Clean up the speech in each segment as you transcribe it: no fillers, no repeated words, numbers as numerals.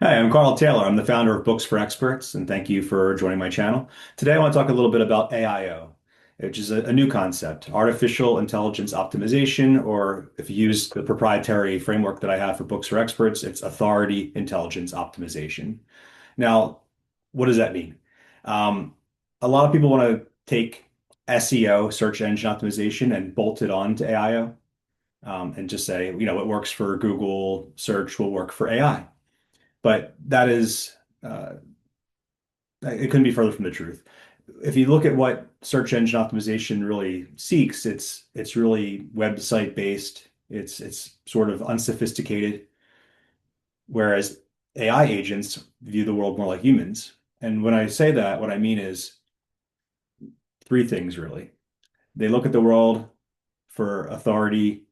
Hi, I'm Carl Taylor. I'm the founder of Books for Experts, and thank you for joining my channel. Today, I want to talk a little bit about AIO, which is a new concept, artificial intelligence optimization, or if you use the proprietary framework that I have for Books for Experts, it's authority intelligence optimization. Now, what does that mean? Um, a lot of people want to take SEO, search engine optimization, and bolt it on to AIO, and just say, what works for Google search will work for AI. But that is, uh, it couldn't be further from the truth. If you look at what search engine optimization really seeks, it's really website based. It's sort of unsophisticated, whereas AI agents view the world more like humans. And when I say that, what I mean is three things really. They look at the world for authority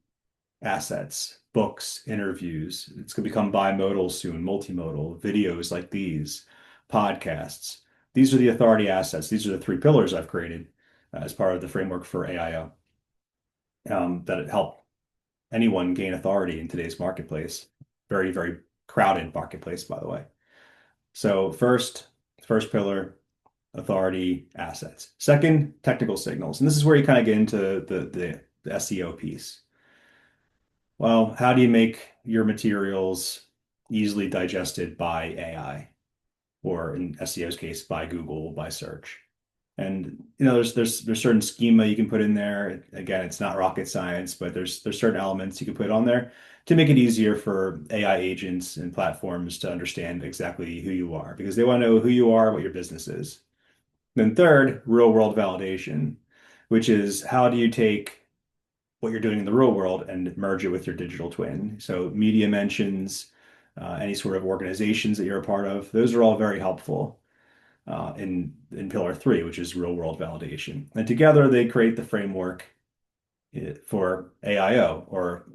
assets, books, interviews. It's going to become bimodal soon, multimodal, videos like these, podcasts. These are the authority assets. These are the three pillars I've created as part of the framework for AIO, that help anyone gain authority in today's marketplace. Very, very crowded marketplace, by the way. So first pillar, authority assets. Second, technical signals. And this is where you kind of get into the SEO piece. Well, how do you make your materials easily digested by AI, or in SEO's case, by Google, by search? And there's certain schema you can put in there. Again, it's not rocket science, but there's certain elements you can put on there to make it easier for AI agents and platforms to understand exactly who you are, because they want to know who you are, what your business is. Then third, real world validation, which is how do you take what you're doing in the real world and merge it with your digital twin. So media mentions, any sort of organizations that you're a part of, those are all very helpful in pillar three, which is real world validation. And together they create the framework for AIO, or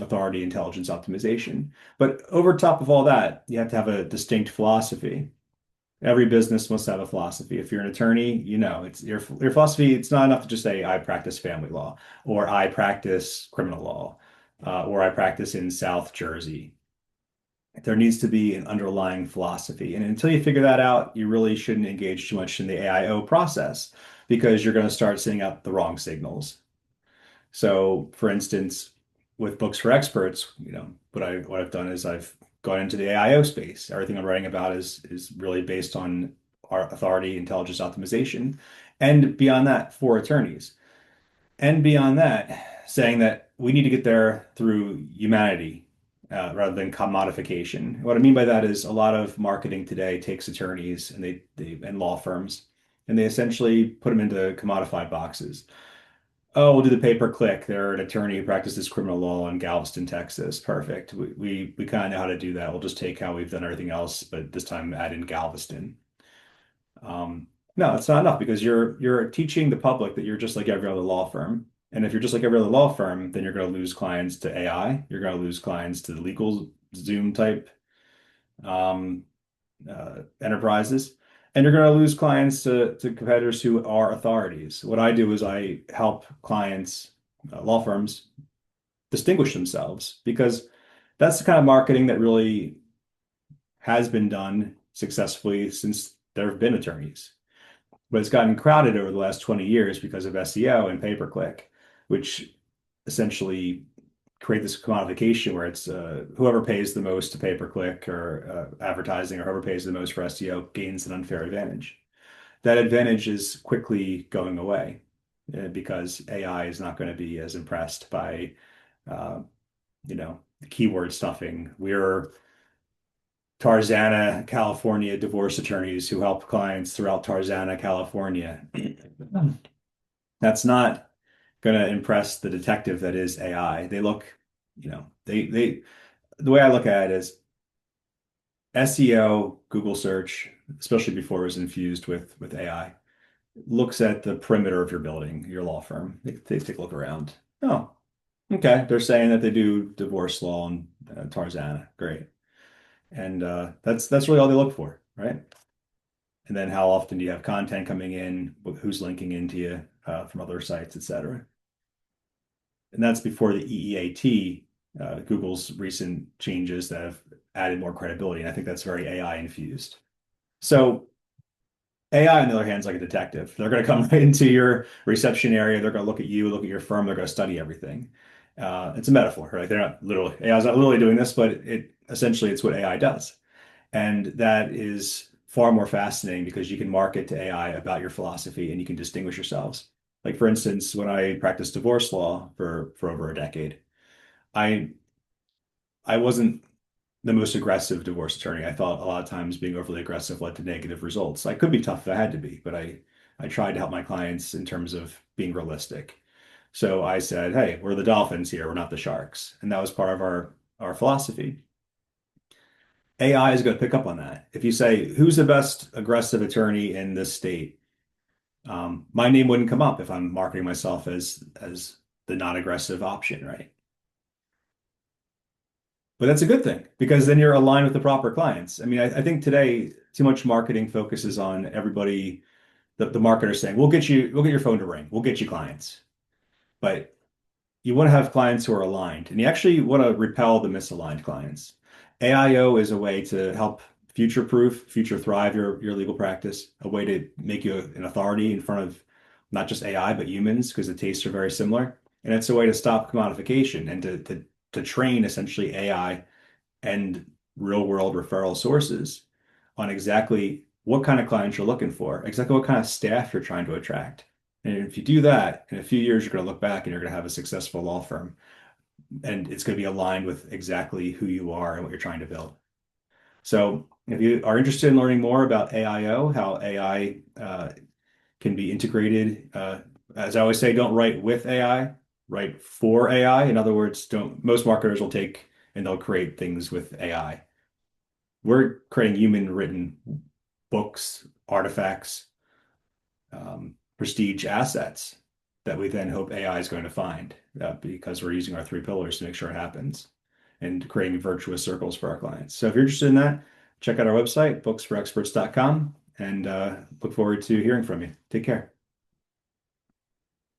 authority intelligence optimization. But over top of all that, you have to have a distinct philosophy. Every business must have a philosophy. If you're an attorney, it's your philosophy. It's not enough to just say I practice family law, or I practice criminal law, or I practice in South Jersey. There needs to be an underlying philosophy. And until you figure that out, you really shouldn't engage too much in the AIO process, because you're going to start sending out the wrong signals. So, for instance, with Books for Experts, what I've done is I've gone into the AIO space. Everything I'm writing about is really based on our authority intelligence optimization, and beyond that, for attorneys. And beyond that, saying that we need to get there through humanity, rather than commodification. What I mean by that is a lot of marketing today takes attorneys and law firms, and they essentially put them into commodified boxes. Oh, we'll do the pay per click. They're an attorney who practices criminal law in Galveston, Texas. Perfect. We kind of know how to do that. We'll just take how we've done everything else, but this time add in Galveston. No, it's not enough, because you're teaching the public that you're just like every other law firm. And if you're just like every other law firm, then you're going to lose clients to AI. You're going to lose clients to the legal Zoom type um, enterprises, and you're going to lose clients to competitors who are authorities. What I do is I help clients, law firms, distinguish themselves, because that's the kind of marketing that really has been done successfully since there have been attorneys. But it's gotten crowded over the last 20 years because of SEO and pay-per-click, which essentially create this commodification where it's whoever pays the most to pay-per-click or advertising, or whoever pays the most for SEO gains an unfair advantage. That advantage is quickly going away, because AI is not going to be as impressed by uh, the keyword stuffing. We're Tarzana, California divorce attorneys who help clients throughout Tarzana, California. That's not going to impress the detective that is AI. They look, they the way I look at it is SEO, Google search, especially before it was infused with AI, looks at the perimeter of your building, your law firm. They take a look around. Oh, okay. They're saying that they do divorce law in Tarzana. Great. And that's really all they look for, right? And then how often do you have content coming in, who's linking into you from other sites, et cetera. And that's before the EEAT, Google's recent changes that have added more credibility. And I think that's very AI infused. So AI, on the other hand, is like a detective. They're going to come right into your reception area. They're going to look at you, look at your firm. They're going to study everything. It's a metaphor, right? They're not literally, AI is not literally doing this, but it essentially it's what AI does. And that is far more fascinating because you can market to AI about your philosophy and you can distinguish yourselves. Like for instance, when I practiced divorce law for over a decade, I I wasn't the most aggressive divorce attorney. I thought a lot of times being overly aggressive led to negative results. I could be tough if I had to be, but I tried to help my clients in terms of being realistic. So I said, hey, we're the dolphins here, we're not the sharks. And that was part of our philosophy. AI is going to pick up on that. If you say, who's the best aggressive attorney in this state? My name wouldn't come up if I'm marketing myself as the non-aggressive option, right? But that's a good thing because then you're aligned with the proper clients. I mean, I think today too much marketing focuses on everybody, the marketer saying, we'll get your phone to ring, we'll get you clients. But you want to have clients who are aligned, and you actually want to repel the misaligned clients. AIO is a way to help future-proof, future thrive your legal practice, a way to make you an authority in front of not just AI, but humans, because the tastes are very similar. And it's a way to stop commodification and to train essentially AI and real-world referral sources on exactly what kind of clients you're looking for, exactly what kind of staff you're trying to attract. And if you do that, in a few years, you're going to look back and you're going to have a successful law firm. And it's going to be aligned with exactly who you are and what you're trying to build. So if you are interested in learning more about AIO, how AI can be integrated, as I always say, don't write with AI, write for AI. In other words, don't most marketers will take and they'll create things with AI. We're creating human written books, artifacts, prestige assets that we then hope AI is going to find because we're using our three pillars to make sure it happens and creating virtuous circles for our clients. So if you're interested in that, check out our website, booksforexperts.com, and look forward to hearing from you. Take care.